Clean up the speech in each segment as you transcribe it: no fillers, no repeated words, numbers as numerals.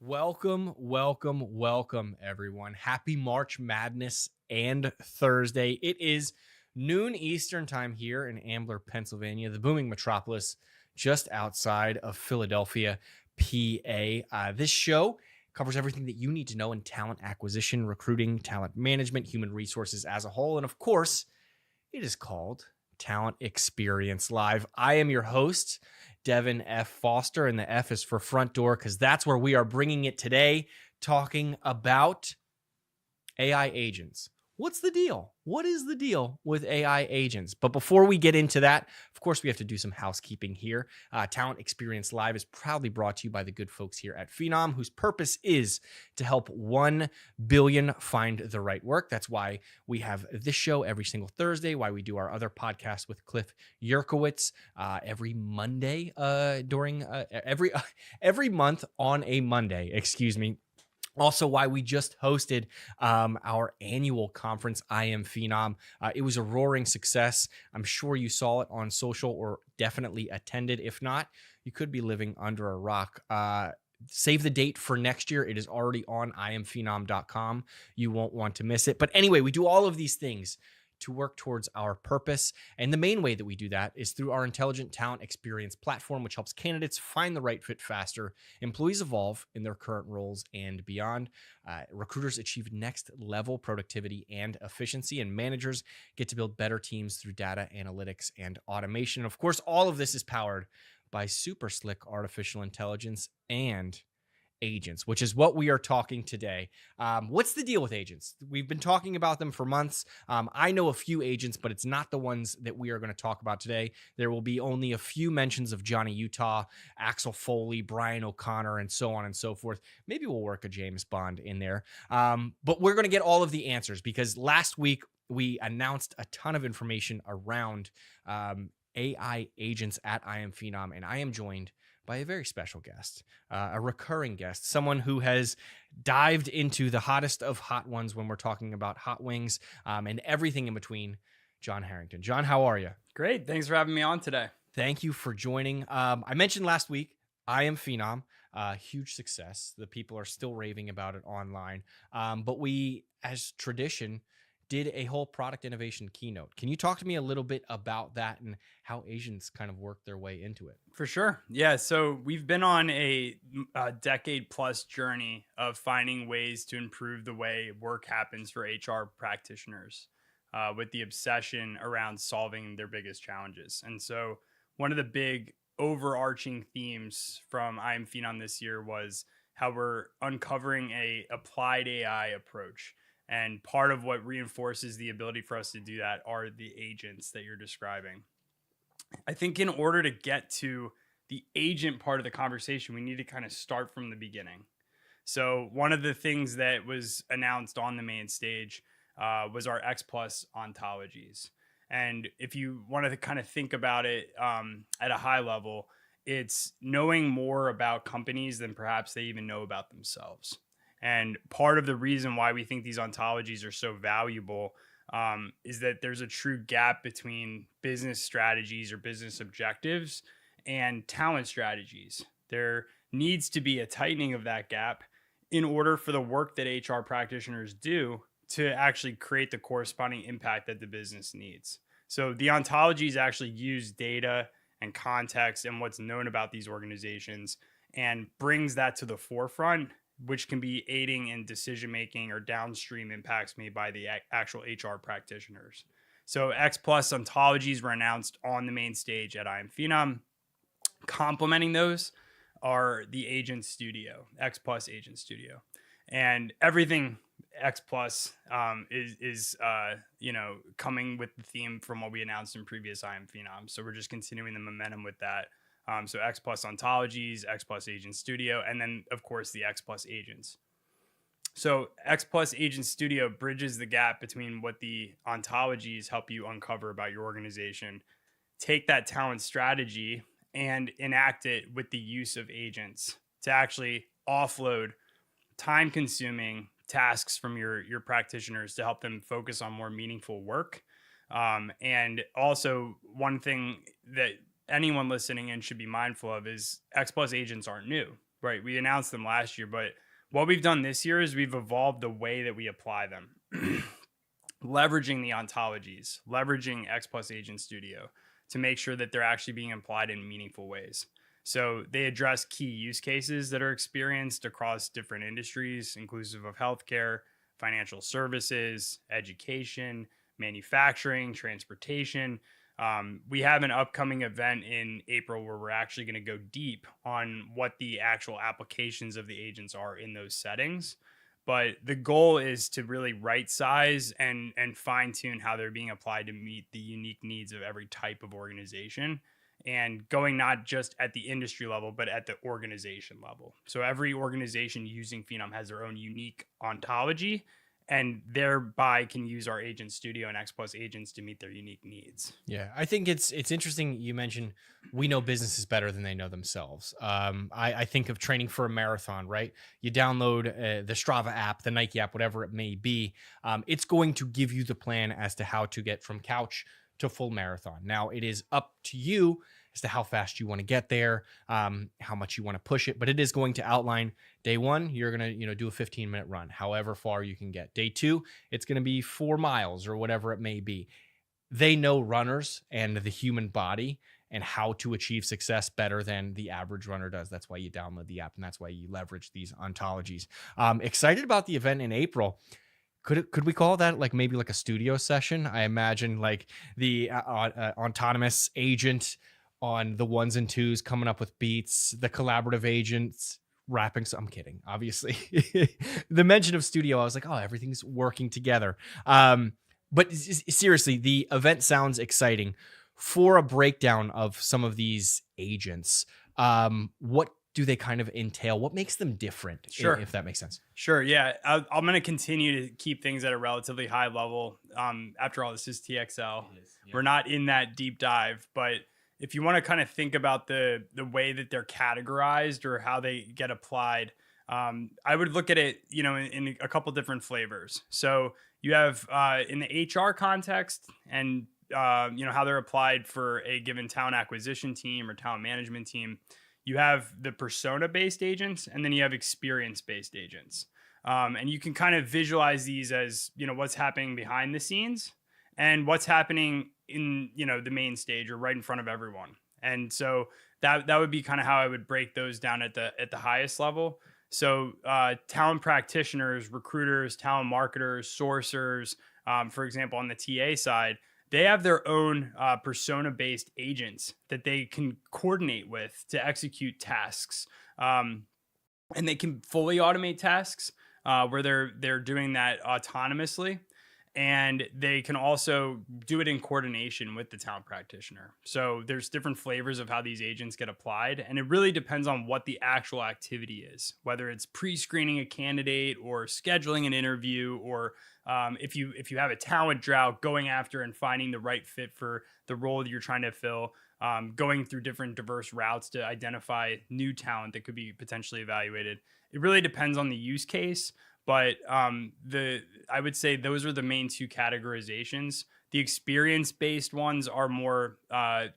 Welcome, everyone. Happy March Madness and Thursday. It is noon Eastern time here in Ambler, Pennsylvania, the booming metropolis just outside of Philadelphia, PA. This show covers everything that you need to know in talent acquisition, recruiting, talent management, human resources as a whole. And of course, it is called Talent Experience Live. I am your host, Devin F. Foster, and the F is for front door because that's where we are bringing it today, talking about AI agents. What's the deal? What is the deal with AI agents? But before we get into that, of course, we have to do some housekeeping here. Talent Experience Live is proudly brought to you by the good folks here at Phenom, whose purpose is to help 1 billion find the right work. That's why we have this show every single Thursday, why we do our other podcast with Cliff Yurkowitz every Monday every month on a Monday, excuse me. Also, why we just hosted our annual conference, I Am Phenom. It was a roaring success. I'm sure you saw it on social or definitely attended. If not, you could be living under a rock. Save the date for next year. It is already on IamPhenom.com. You won't want to miss it. But anyway, we do all of these things to work towards our purpose. And the main way that we do that is through our intelligent talent experience platform, which helps candidates find the right fit faster, employees evolve in their current roles and beyond, recruiters achieve next level productivity and efficiency, and managers get to build better teams through data analytics and automation. Of course, all of this is powered by super slick artificial intelligence and agents, which is what we are talking today. What's the deal with agents? We've been talking about them for months. I know a few agents, but it's not the ones that we are going to talk about today. There will be only a few mentions of Johnny Utah, Axel Foley, Brian O'Connor, and so on and so forth. Maybe we'll work a James Bond in there. But we're going to get all of the answers because last week we announced a ton of information around AI agents at I Am Phenom, and I am joined by a very special guest, a recurring guest, someone who has dived into the hottest of hot ones when we're talking about hot wings and everything in between. John Harrington. John, how are you? Great. Thanks for having me on today. Thank you for joining. I mentioned last week, I Am Phenom, huge success. The people are still raving about it online. But we, as tradition, did a whole product innovation keynote. Can you talk to me a little bit about that and how agents kind of work their way into it? For sure. Yeah. So we've been on a decade plus journey of finding ways to improve the way work happens for HR practitioners with the obsession around solving their biggest challenges. And so one of the big overarching themes from I Am Phenom this year was how we're uncovering a applied AI approach. And part of what reinforces the ability for us to do that are the agents that you're describing. I think in order to get to the agent part of the conversation, we need to kind of start from the beginning. So one of the things that was announced on the main stage was our X Plus ontologies. And if you wanted to kind of think about it at a high level, it's knowing more about companies than perhaps they even know about themselves. And part of the reason why we think these ontologies are so valuable is that there's a true gap between business strategies or business objectives and talent strategies. There needs to be a tightening of that gap in order for the work that HR practitioners do to actually create the corresponding impact that the business needs. So the ontologies actually use data and context and what's known about these organizations and brings that to the forefront, which can be aiding in decision-making or downstream impacts made by the actual HR practitioners. So X Plus ontologies were announced on the main stage at I Am Phenom. Complementing those are the Agent Studio, X Plus Agent Studio. And everything X Plus is coming with the theme from what we announced in previous I Am Phenom. So we're just continuing the momentum with that. So X Plus ontologies, X Plus Agent Studio, and then, of course, the X Plus agents. So X Plus Agent Studio bridges the gap between what the ontologies help you uncover about your organization, take that talent strategy and enact it with the use of agents to actually offload time-consuming tasks from your practitioners to help them focus on more meaningful work. And also, one thing that anyone listening in should be mindful of is X Plus agents aren't new. Right. We announced them last year, but what we've done this year is we've evolved the way that we apply them, leveraging the ontologies, leveraging X Plus Agent Studio to make sure that they're actually being applied in meaningful ways. So they address key use cases that are experienced across different industries, inclusive of healthcare, financial services, education, manufacturing, transportation. We have an upcoming event in April where we're actually going to go deep on what the actual applications of the agents are in those settings. But the goal is to really right size and fine tune how they're being applied to meet the unique needs of every type of organization, and going not just at the industry level, but at the organization level. So every organization using Phenom has their own unique ontology, and thereby can use our Agent Studio and X Plus agents to meet their unique needs. Yeah, I think it's interesting. You mentioned we know businesses better than they know themselves. I think of training for a marathon, right? You download the Strava app, the Nike app, whatever it may be. It's going to give you the plan as to how to get from couch to full marathon. Now, it is up to you as to how fast you want to get there, how much you want to push it, but it is going to outline day one, you're going to, do a 15-minute run, however far you can get. Day two, it's going to be 4 miles or whatever it may be. They know runners and the human body and how to achieve success better than the average runner does. That's why you download the app, and that's why you leverage these ontologies. Excited about the event in April. Could we call that like maybe like a studio session? I imagine like the autonomous agent on the ones and twos coming up with beats, the collaborative agents rapping. So I'm kidding, obviously. The mention of studio, I was like, oh, everything's working together. But seriously, the event sounds exciting. For a breakdown of some of these agents, what do they kind of entail? What makes them different? Sure. If that makes sense. Sure. Yeah. I'm going to continue to keep things at a relatively high level. After all, this is TXL. Yeah. We're not in that deep dive, but if you want to kind of think about the way that they're categorized or how they get applied, I would look at it, in a couple different flavors. So you have in the HR context and, how they're applied for a given talent acquisition team or talent management team. You have the persona-based agents, and then you have experience-based agents. And you can kind of visualize these as, what's happening behind the scenes and what's happening in, the main stage or right in front of everyone. And so that would be kind of how I would break those down at the highest level. So talent practitioners, recruiters, talent marketers, sourcers, for example, on the TA side, they have their own persona-based agents that they can coordinate with to execute tasks. And they can fully automate tasks where they're doing that autonomously. And they can also do it in coordination with the talent practitioner. So there's different flavors of how these agents get applied. And it really depends on what the actual activity is, whether it's pre-screening a candidate or scheduling an interview, or if you have a talent drought, going after and finding the right fit for the role that you're trying to fill, going through different diverse routes to identify new talent that could be potentially evaluated. It really depends on the use case. But I would say those are the main two categorizations. The experience-based ones are more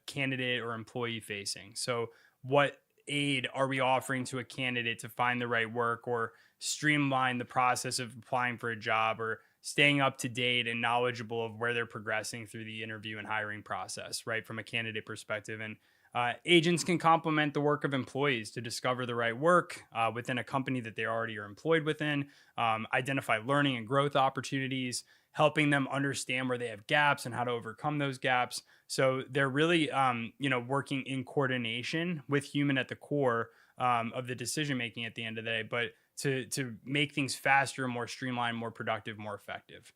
candidate or employee-facing. So what aid are we offering to a candidate to find the right work or streamline the process of applying for a job or staying up to date and knowledgeable of where they're progressing through the interview and hiring process, right, from a candidate perspective. And agents can complement the work of employees to discover the right work within a company that they already are employed within, identify learning and growth opportunities, helping them understand where they have gaps and how to overcome those gaps. So they're really, working in coordination with human at the core of the decision making at the end of the day, but to make things faster, more streamlined, more productive, more effective.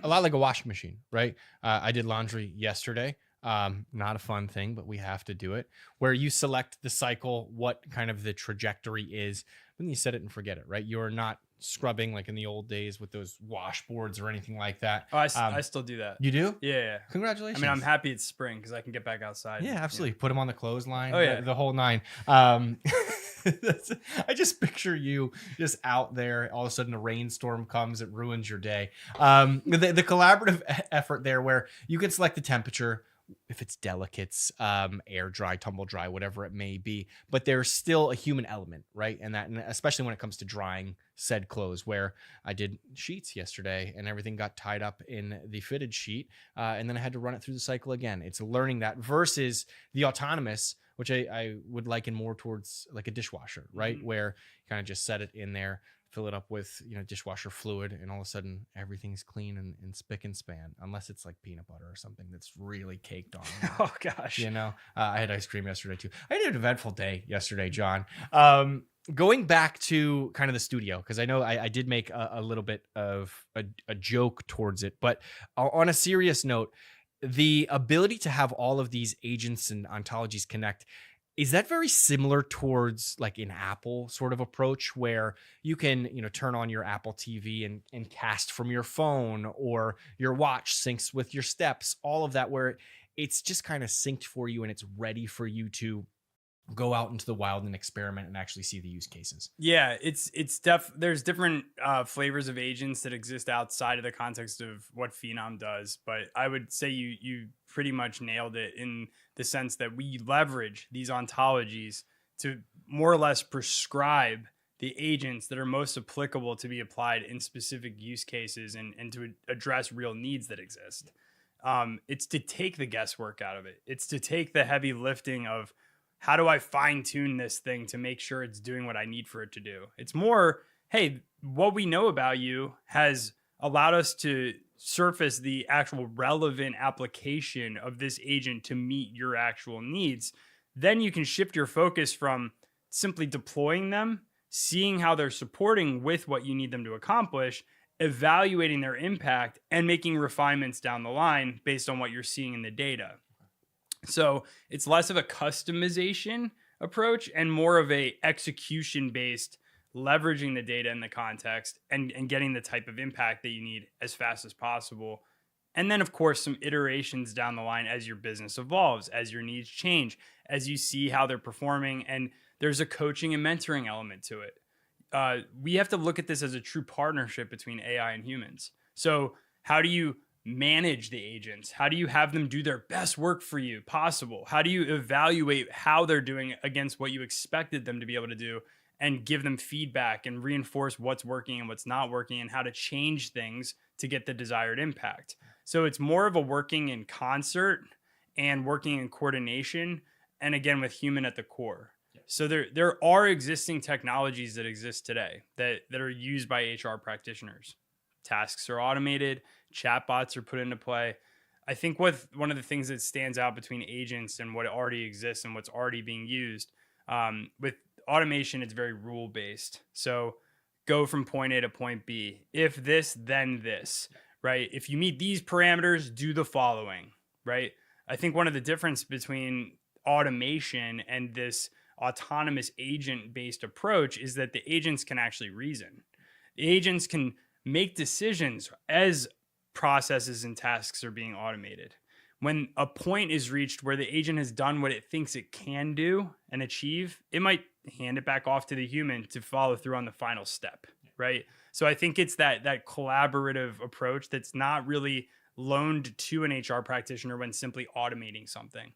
A lot like a washing machine, right? I did laundry yesterday. Not a fun thing, but we have to do it, where you select the cycle, what kind of the trajectory is, then you set it and forget it, right? You're not scrubbing like in the old days with those washboards or anything like that. Oh, I still do that. You do? Yeah. Congratulations. I mean, I'm happy it's spring because I can get back outside. Yeah, absolutely. Put them on the clothesline. Oh, yeah. The whole nine. I just picture you just out there. All of a sudden a rainstorm comes. It ruins your day. The collaborative effort there where you can select the temperature, if it's delicates, air dry, tumble dry, whatever it may be. But there's still a human element, right? And especially when it comes to drying said clothes, where I did sheets yesterday and everything got tied up in the fitted sheet, and then I had to run it through the cycle again. It's learning that versus the autonomous, which I would liken more towards like a dishwasher, right? Mhm. Where you kind of just set it in there, fill it up with dishwasher fluid, and all of a sudden everything's clean and spick and span, unless it's like peanut butter or something that's really caked on. Oh gosh. I had ice cream yesterday too. I had an eventful day yesterday, John. Going back to kind of the studio, because I know I did make a little bit of a joke towards it, but on a serious note, the ability to have all of these agents and ontologies connect, is that very similar towards like an Apple sort of approach where you can, turn on your Apple TV and cast from your phone, or your watch syncs with your steps, all of that, where it's just kind of synced for you and it's ready for you to go out into the wild and experiment and actually see the use cases. Yeah, there's different flavors of agents that exist outside of the context of what Phenom does, but I would say you pretty much nailed it in the sense that we leverage these ontologies to more or less prescribe the agents that are most applicable to be applied in specific use cases and to address real needs that exist. It's to take the guesswork out of it. It's to take the heavy lifting of how do I fine tune this thing to make sure it's doing what I need for it to do? It's more, hey, what we know about you has allowed us to surface the actual relevant application of this agent to meet your actual needs. Then you can shift your focus from simply deploying them, seeing how they're supporting with what you need them to accomplish, evaluating their impact, and making refinements down the line based on what you're seeing in the data. So it's less of a customization approach and more of a execution based, leveraging the data in the context and getting the type of impact that you need as fast as possible. And then, of course, some iterations down the line as your business evolves, as your needs change, as you see how they're performing. And there's a coaching and mentoring element to it. We have to look at this as a true partnership between AI and humans. So how do you manage the agents? How do you have them do their best work for you possible? How do you evaluate how they're doing against what you expected them to be able to do and give them feedback and reinforce what's working and what's not working and how to change things to get the desired impact? So it's more of a working in concert and working in coordination, and again with human at the core. So there are existing technologies that exist today that are used by HR practitioners. Tasks are automated, chatbots are put into play. I think one of the things that stands out between agents and what already exists and what's already being used, with automation, it's very rule based. So go from point A to point B. If this, then this, right? If you meet these parameters, do the following, right? I think one of the difference between automation and this autonomous agent based approach is that the agents can actually reason. The agents can make decisions as processes and tasks are being automated. When a point is reached where the agent has done what it thinks it can do and achieve, it might hand it back off to the human to follow through on the final step, right? So I think it's that collaborative approach that's not really loaned to an HR practitioner when simply automating something.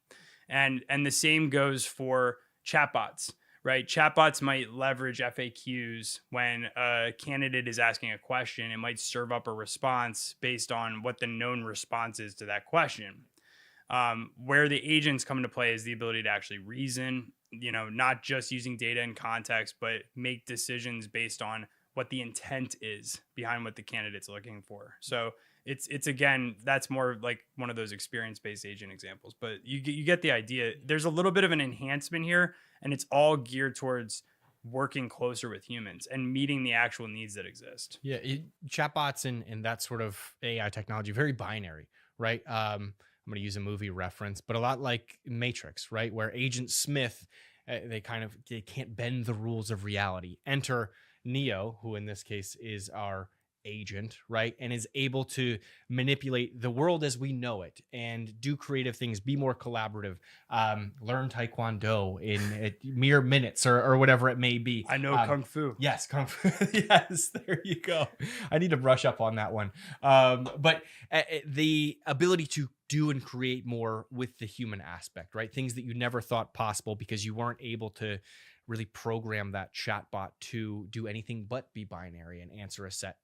And the same goes for chatbots. Right? Chatbots might leverage FAQs when a candidate is asking a question. It might serve up a response based on what the known response is to that question. Where the agents come into play is the ability to actually reason, not just using data and context, but make decisions based on what the intent is behind what the candidate's looking for. So it's again, that's more like one of those experience-based agent examples, but you get the idea. There's a little bit of an enhancement here, and it's all geared towards working closer with humans and meeting the actual needs that exist. Yeah, chatbots and that sort of AI technology, very binary, right? I'm going to use a movie reference, but a lot like Matrix, right? Where Agent Smith, they can't bend the rules of reality. Enter Neo, who in this case is our agent, right? And is able to manipulate the world as we know it and do creative things, be more collaborative, learn Taekwondo in mere minutes or whatever it may be. I know Kung Fu. Yes, Kung Fu. Yes, there you go. I need to brush up on that one. But the ability to do and create more with the human aspect, right? Things that you never thought possible because you weren't able to really program that chatbot to do anything but be binary and answer a set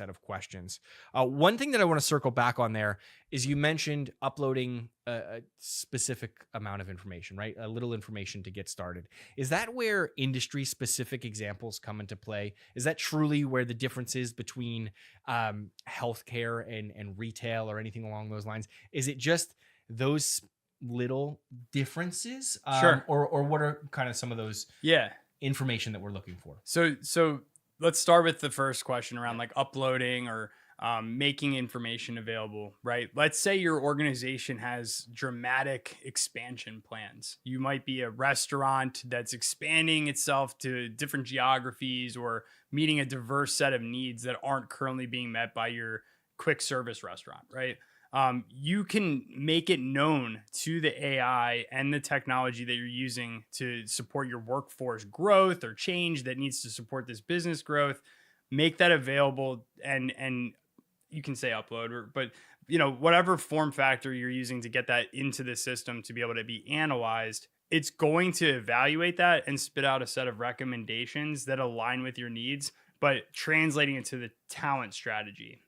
of questions. One thing that I want to circle back on there is you mentioned uploading a specific amount of information, right? A little information to get started. Is that where industry specific examples come into play? Is that truly where the difference is between healthcare and retail or anything along those lines? Is it just those little differences, Sure. or what are kind of some of those Yeah. information that we're looking for? So let's start with the first question around like uploading or making information available, right? Let's say your organization has dramatic expansion plans. You might be a restaurant that's expanding itself to different geographies or meeting a diverse set of needs that aren't currently being met by your quick service restaurant, right? You can make it known to the AI and the technology that you're using to support your workforce growth or change that needs to support this business growth. Make that available, and you can say upload, but whatever form factor you're using to get that into the system to be able to be analyzed, it's going to evaluate that and spit out a set of recommendations that align with your needs, but translating it to the talent strategy.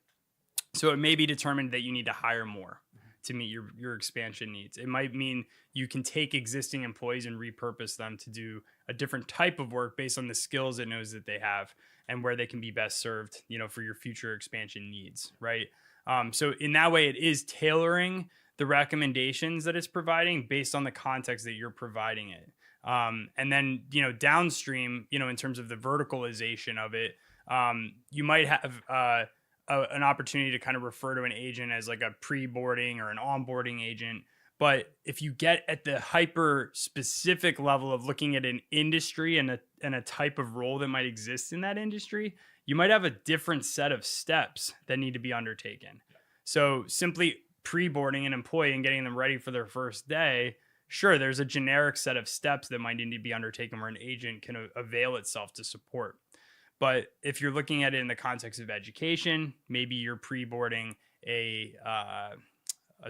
So it may be determined that you need to hire more to meet your expansion needs. It might mean you can take existing employees and repurpose them to do a different type of work based on the skills it knows that they have and where they can be best served, for your future expansion needs, right? So in that way, it is tailoring the recommendations that it's providing based on the context that you're providing it. And then, downstream, in terms of the verticalization of it, you might have an opportunity to kind of refer to an agent as like a pre-boarding or an onboarding agent. But if you get at the hyper specific level of looking at an industry and a type of role that might exist in that industry, you might have a different set of steps that need to be undertaken. So simply pre-boarding an employee and getting them ready for their first day, sure, there's a generic set of steps that might need to be undertaken where an agent can avail itself to support. But if you're looking at it in the context of education, maybe you're pre-boarding a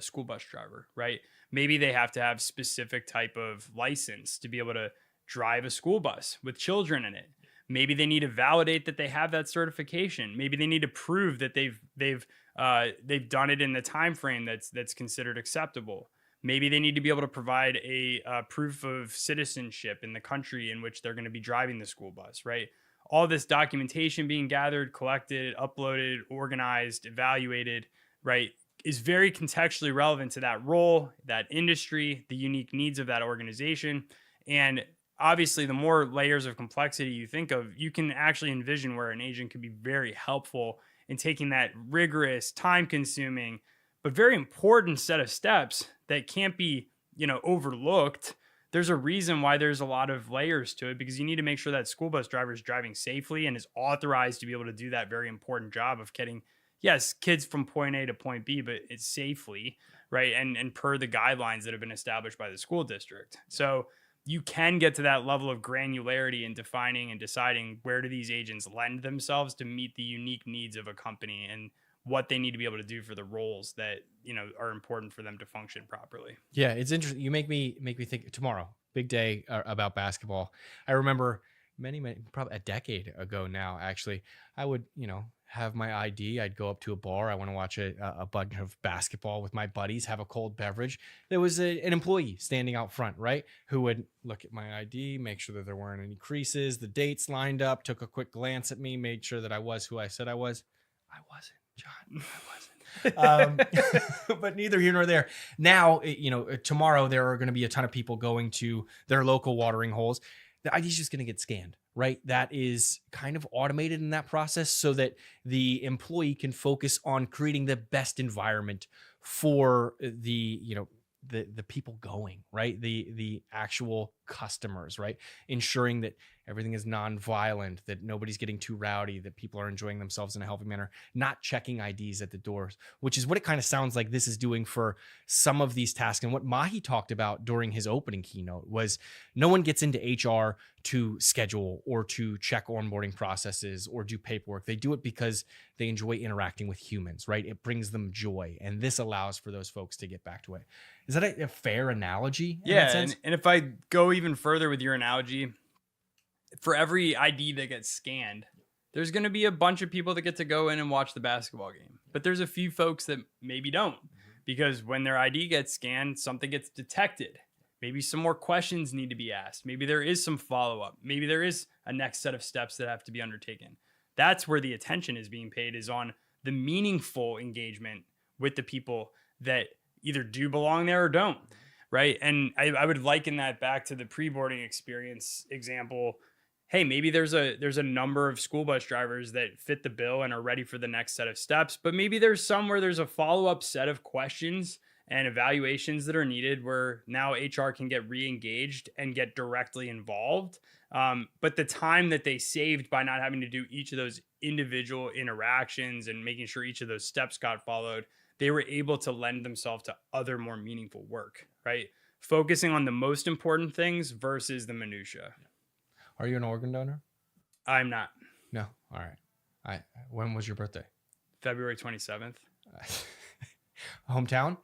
school bus driver, right? Maybe they have to have specific type of license to be able to drive a school bus with children in it. Maybe they need to validate that they have that certification. Maybe they need to prove that they've done it in the time frame that's considered acceptable. Maybe they need to be able to provide a proof of citizenship in the country in which they're going to be driving the school bus, right? All this documentation being gathered, collected, uploaded, organized, evaluated, right, is very contextually relevant to that role, that industry, the unique needs of that organization. And obviously, the more layers of complexity you think of, you can actually envision where an agent could be very helpful in taking that rigorous, time-consuming, but very important set of steps that can't be, overlooked. There's a reason why there's a lot of layers to it, because you need to make sure that school bus driver is driving safely and is authorized to be able to do that very important job of getting, yes, kids from point A to point B, but it's safely, right? And per the guidelines that have been established by the school district. So you can get to that level of granularity in defining and deciding where do these agents lend themselves to meet the unique needs of a company and what they need to be able to do for the roles that are important for them to function properly. Yeah, it's interesting. You make me think tomorrow, big day about basketball. I remember many, probably a decade ago now, actually, I would, have my ID. I'd go up to a bar. I want to watch a bunch of basketball with my buddies, have a cold beverage. There was an employee standing out front, right? Who would look at my ID, make sure that there weren't any creases, the dates lined up, took a quick glance at me, made sure that I was who I said I was. I wasn't, John. I wasn't. But neither here nor there. Now, tomorrow there are going to be a ton of people going to their local watering holes. The ID is just going to get scanned, right? That is kind of automated in that process so that the employee can focus on creating the best environment for the people going, right? The actual customers, right? Ensuring that everything is non-violent, that nobody's getting too rowdy, that people are enjoying themselves in a healthy manner, not checking IDs at the doors, which is what it kind of sounds like this is doing for some of these tasks. And what Mahi talked about during his opening keynote was no one gets into HR to schedule or to check onboarding processes or do paperwork. They do it because they enjoy interacting with humans, right? It brings them joy. And this allows for those folks to get back to it. Is that a fair analogy in that Yeah. sense? And if I go even further with your analogy, for every ID that gets scanned, there's going to be a bunch of people that get to go in and watch the basketball game. But there's a few folks that maybe don't, because when their ID gets scanned, something gets detected. Maybe some more questions need to be asked. Maybe there is some follow-up. Maybe there is a next set of steps that have to be undertaken. That's where the attention is being paid, is on the meaningful engagement with the people that either do belong there or don't, right? And I would liken that back to the pre-boarding experience example. Hey, maybe there's a number of school bus drivers that fit the bill and are ready for the next set of steps, but maybe there's some where there's a follow-up set of questions and evaluations that are needed where now HR can get re-engaged and get directly involved. But the time that they saved by not having to do each of those individual interactions and making sure each of those steps got followed, they were able to lend themselves to other more meaningful work, right? Focusing on the most important things versus the minutia. Are you an organ donor? I'm not. No. All right. When was your birthday? February 27th. Hometown?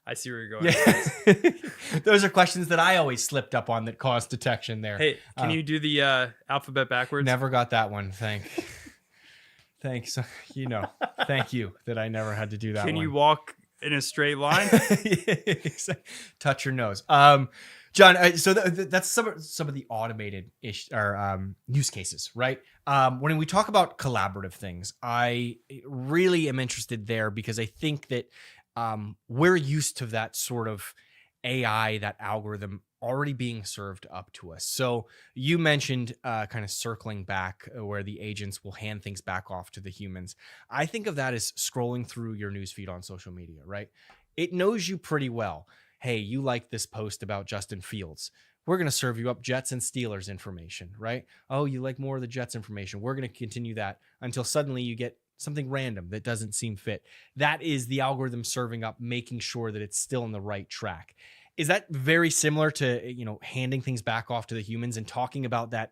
I see where you're going. Yeah. Those are questions that I always slipped up on that caused detection there. Hey, can you do the alphabet backwards? Never got that one. Thanks. Thank you that I never had to do that. Can one. you walk in a straight line? Touch your nose. John, so that's some of the automated use cases, right? When we talk about collaborative things, I really am interested there because I think that we're used to that sort of AI, that algorithm already being served up to us. So you mentioned kind of circling back where the agents will hand things back off to the humans. I think of that as scrolling through your newsfeed on social media, right? It knows you pretty well. Hey, you like this post about Justin Fields. We're going to serve you up Jets and Steelers information, right? Oh, you like more of the Jets information. We're going to continue that until suddenly you get something random that doesn't seem fit. That is the algorithm serving up, making sure that it's still on the right track. Is that very similar to, handing things back off to the humans and talking about that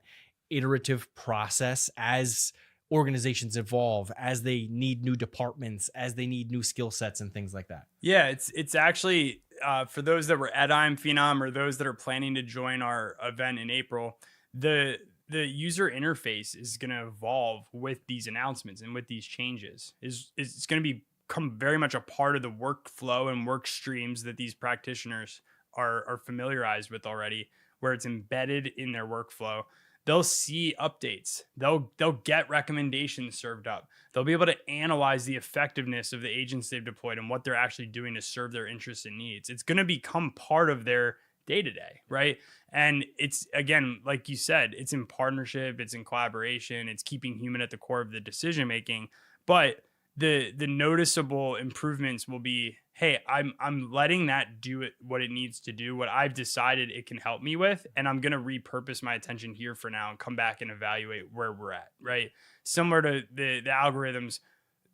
iterative process as organizations evolve, as they need new departments, as they need new skill sets and things like that? Yeah, it's actually for those that were at Phenom or those that are planning to join our event in April, the user interface is going to evolve with these announcements and with these changes. It's going to become very much a part of the workflow and work streams that these practitioners are familiarized with already, where it's embedded in their workflow. They'll see updates. They'll get recommendations served up. They'll be able to analyze the effectiveness of the agents they've deployed and what they're actually doing to serve their interests and needs. It's going to become part of their day-to-day, right? And it's, again, like you said, it's in partnership, it's in collaboration, it's keeping human at the core of the decision-making. But the noticeable improvements will be, hey, I'm letting that do what it needs to do, what I've decided it can help me with, and I'm going to repurpose my attention here for now and come back and evaluate where we're at, right? Similar to the algorithms,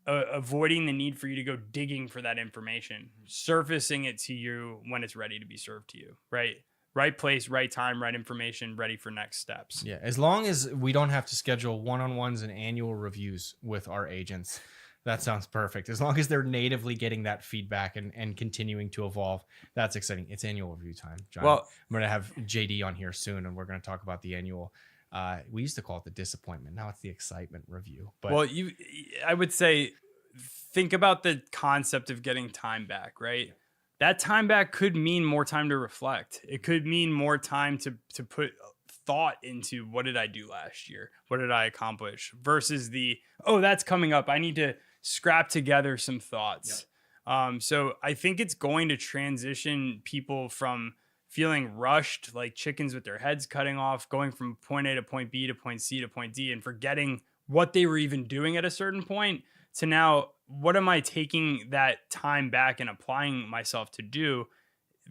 avoiding the need for you to go digging for that information, surfacing it to you when it's ready to be served to you, right? Right place, right time, right information, ready for next steps. Yeah, as long as we don't have to schedule one-on-ones and annual reviews with our agents, that sounds perfect. As long as they're natively getting that feedback and continuing to evolve, that's exciting. It's annual review time, John. Well, I'm going to have JD on here soon, and we're going to talk about the annual. We used to call it the disappointment. Now it's the excitement review. But I would say, think about the concept of getting time back, right? That time back could mean more time to reflect. It could mean more time to put thought into what did I do last year? What did I accomplish? Versus that's coming up. I need to scrap together some thoughts. Yep. So I think it's going to transition people from feeling rushed like chickens with their heads cutting off, going from point A to point B to point C to point D and forgetting what they were even doing at a certain point, to now, what am I taking that time back and applying myself to do?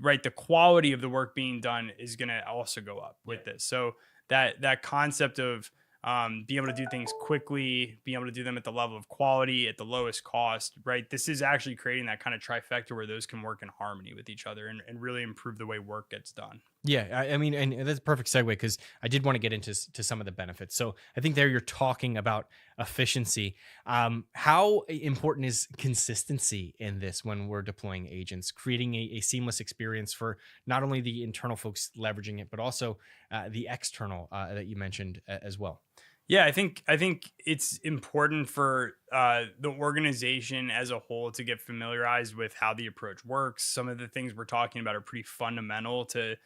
right, the quality of the work being done is going to also go up with this. So that concept of being able to do things quickly, being able to do them at the level of quality at the lowest cost, right? This is actually creating that kind of trifecta where those can work in harmony with each other and really improve the way work gets done. Yeah, I mean, and that's a perfect segue because I did want to get into to some of the benefits. So I think there you're talking about efficiency. How important is consistency in this when we're deploying agents, creating a seamless experience for not only the internal folks leveraging it, but also the external that you mentioned as well? Yeah, I think it's important for the organization as a whole to get familiarized with how the approach works. Some of the things we're talking about are pretty fundamental to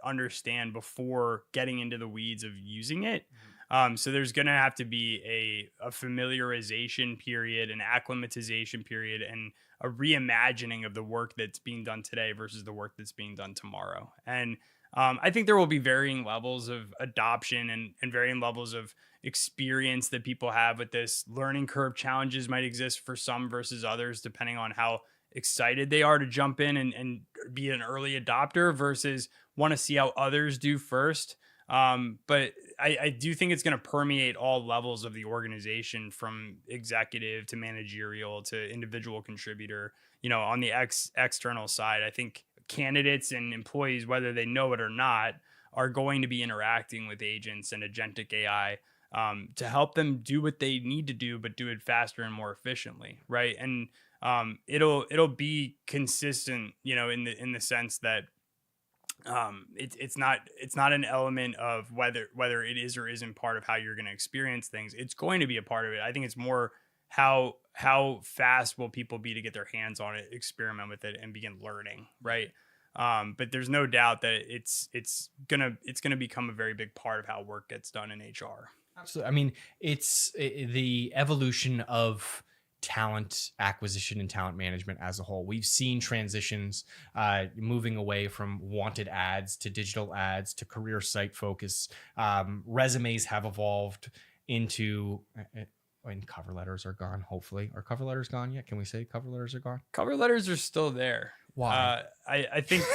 understand before getting into the weeds of using it. So there's going to have to be a familiarization period, an acclimatization period, and a reimagining of the work that's being done today versus the work that's being done tomorrow. And I think there will be varying levels of adoption and varying levels of experience that people have with this. Learning curve challenges might exist for some versus others, depending on how excited they are to jump in and be an early adopter versus want to see how others do first. But I do think it's going to permeate all levels of the organization, from executive to managerial to individual contributor. On the external side, I think candidates and employees, whether they know it or not, are going to be interacting with agents and agentic AI to help them do what they need to do, but do it faster and more efficiently, right? And it'll be consistent, in the sense that it's not an element of whether it is or isn't part of how you're going to experience things. It's going to be a part of it. I think it's more how fast will people be to get their hands on it, experiment with it, and begin learning, right? But there's no doubt that it's gonna become a very big part of how work gets done in HR. Absolutely. I mean, it's the evolution of talent acquisition and talent management as a whole. We've seen transitions moving away from wanted ads to digital ads to career site focus. Resumes have evolved into, and cover letters are gone. Hopefully, are cover letters gone yet? Can we say cover letters are gone? Cover letters are still there. Why? I think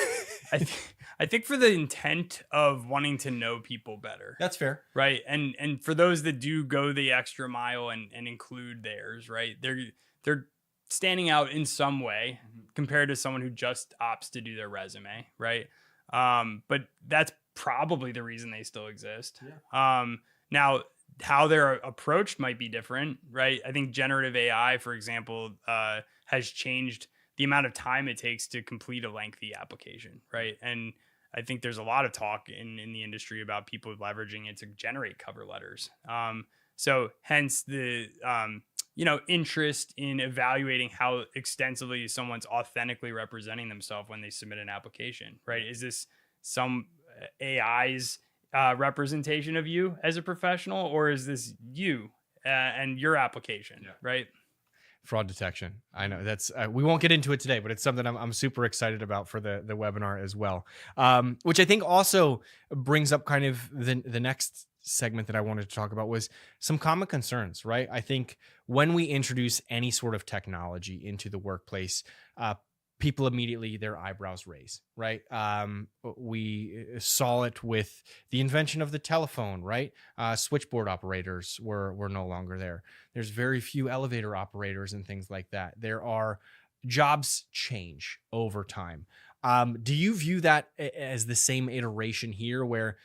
I think for the intent of wanting to know people better. That's fair. Right. And for those that do go the extra mile and include theirs, right, they're standing out in some way compared to someone who just opts to do their resume, right? But that's probably the reason they still exist. Yeah. Now, how they're approached might be different, right? I think generative AI, for example, has changed the amount of time it takes to complete a lengthy application, right? And I think there's a lot of talk in the industry about people leveraging it to generate cover letters. So hence the interest in evaluating how extensively someone's authentically representing themselves when they submit an application, right? Is this some AI's representation of you as a professional, or is this you and your application, yeah, right? Fraud detection. I know that's we won't get into it today, but it's something I'm super excited about for the webinar as well. Which I think also brings up kind of the next segment that I wanted to talk about was some common concerns, right? I think when we introduce any sort of technology into the workplace, people immediately their eyebrows raise, right? We saw it with the invention of the telephone, right? Switchboard operators were no longer there. There's very few elevator operators and things like that. There are jobs change over time. Do you view that as the same iteration here, where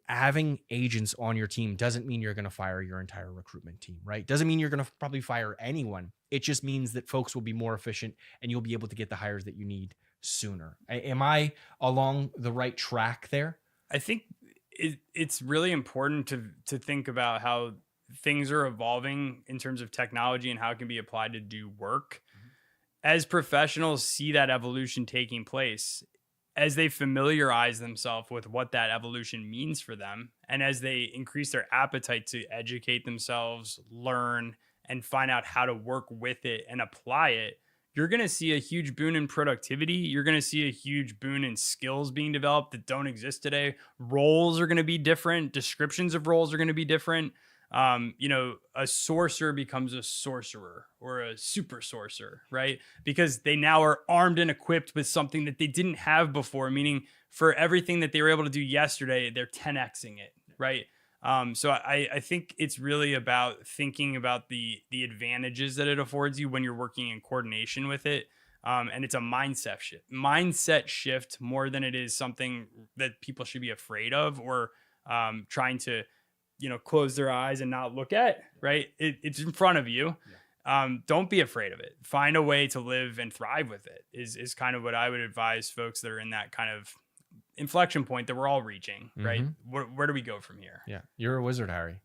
having agents on your team doesn't mean you're going to fire your entire recruitment team, right? Doesn't mean you're going to probably fire anyone. It just means that folks will be more efficient and you'll be able to get the hires that you need sooner. Am I along the right track there? I think it's really important to think about how things are evolving in terms of technology and how it can be applied to do work. As professionals see that evolution taking place, as they familiarize themselves with what that evolution means for them, and as they increase their appetite to educate themselves, learn, and find out how to work with it and apply it, you're going to see a huge boon in productivity. You're going to see a huge boon in skills being developed that don't exist today. Roles are going to be different. Descriptions of roles are going to be different. a sorcerer becomes a sorcerer or a super sorcerer, right? Because they now are armed and equipped with something that they didn't have before, meaning for everything that they were able to do yesterday, they're 10xing it, right? So I think it's really about thinking about the advantages that it affords you when you're working in coordination with it. And it's a mindset shift more than it is something that people should be afraid of or trying to, close their eyes and not look at, right? It's in front of you. Don't be afraid of it. Find a way to live and thrive with it is kind of what I would advise folks that are in that kind of inflection point that we're all reaching, right? Where do we go from here? Yeah. You're a wizard, Harry.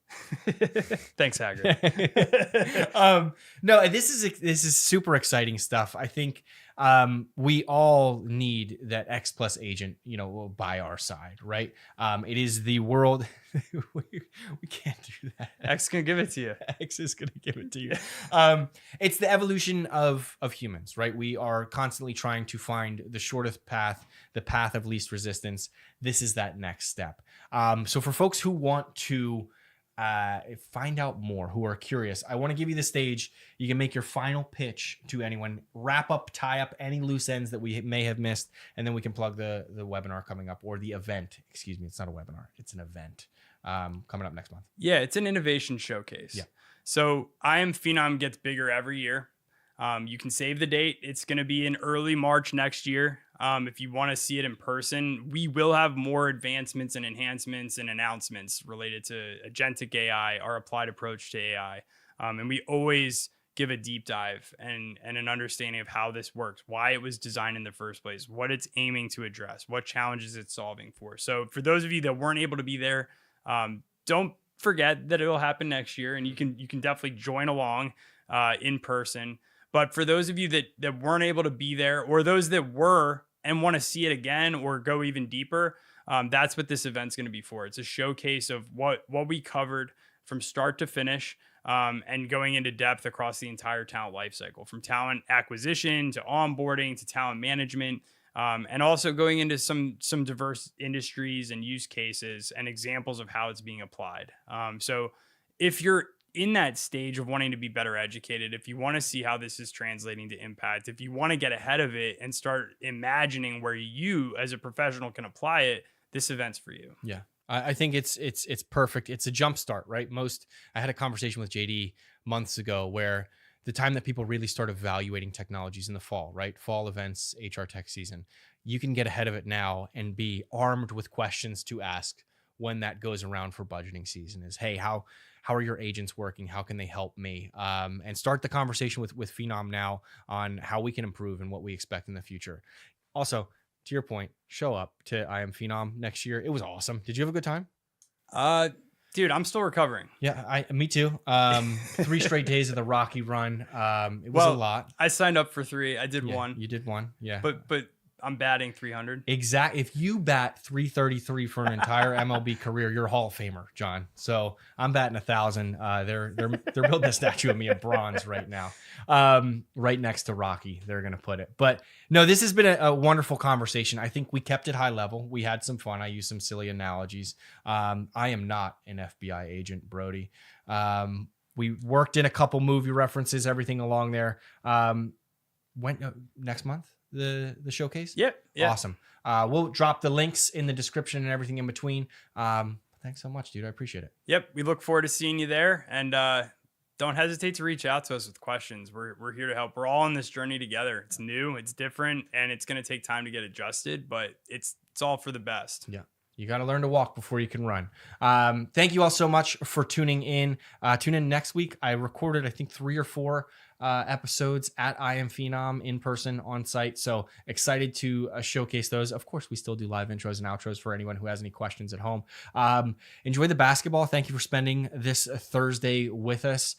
Thanks, Hagrid. No, this is super exciting stuff. I think we all need that X plus agent, by our side, right? It is the world. we can't do that. X can give it to you. X is going to give it to you. It's the evolution of humans, right? We are constantly trying to find the shortest path, the path of least resistance. This is that next step. So for folks who want to find out more, who are curious, I want to give you the stage. You can make your final pitch to anyone, tie up any loose ends that we may have missed, and then we can plug the webinar coming up, or the event. Excuse me, it's not a webinar, it's an event coming up next month. Yeah, it's an innovation showcase. Yeah. So I Am Phenom gets bigger every year. You can save the date. It's going to be in early March next year. If you want to see it in person, we will have more advancements and enhancements and announcements related to agentic AI, our applied approach to AI. And we always give a deep dive and an understanding of how this works, why it was designed in the first place, what it's aiming to address, what challenges it's solving for. So for those of you that weren't able to be there, don't forget that it'll happen next year, and you can definitely join along in person. But for those of you that weren't able to be there, or those that were and want to see it again or go even deeper, that's what this event's going to be for. It's a showcase of what we covered from start to finish, and going into depth across the entire talent lifecycle, from talent acquisition to onboarding to talent management, and also going into some diverse industries and use cases and examples of how it's being applied. So if you're in that stage of wanting to be better educated, if you want to see how this is translating to impact, if you want to get ahead of it and start imagining where you as a professional can apply it, this event's for you. Yeah. I think it's perfect. It's a jump start, right? I had a conversation with JD months ago where the time that people really start evaluating technologies in the fall, right? Fall events, HR tech season, you can get ahead of it now and be armed with questions to ask when that goes around for budgeting season. Is, hey, how are your agents working? How can they help me? And start the conversation with Phenom now on how we can improve and what we expect in the future. Also, to your point, show up to I Am Phenom next year. It was awesome. Did you have a good time? Dude, I'm still recovering. Yeah, me too. 3 straight days of the Rocky run. It was a lot. I signed up for 3. I did 1. You did 1. Yeah. But I'm batting 300. Exactly. If you bat 333 for an entire MLB career, you're a Hall of Famer, John. So I'm batting 1,000. They're building a statue of me in bronze right now, right next to Rocky. They're gonna put it. But no, this has been a wonderful conversation. I think we kept it high level. We had some fun. I used some silly analogies. I am not an FBI agent, Brody. We worked in a couple movie references, everything along there. Next month, the showcase. Yep. Yeah. Awesome. We'll drop the links in the description and everything in between. Thanks so much, dude. I appreciate it. Yep. We look forward to seeing you there, and don't hesitate to reach out to us with questions. We're here to help. We're all on this journey together. It's new, it's different, and it's going to take time to get adjusted, but it's all for the best. Yeah. You got to learn to walk before you can run. Thank you all so much for tuning in. Tune in next week. I recorded, I think, 3 or 4 episodes at I Am Phenom in person on site. So excited to showcase those. Of course, we still do live intros and outros for anyone who has any questions at home. Enjoy the basketball. Thank you for spending this Thursday with us.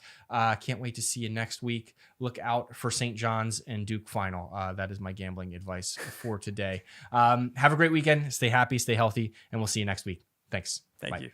Can't wait to see you next week. Look out for St. John's and Duke final. That is my gambling advice for today. Have a great weekend. Stay happy, stay healthy, and we'll see you next week. Thanks. Thank you.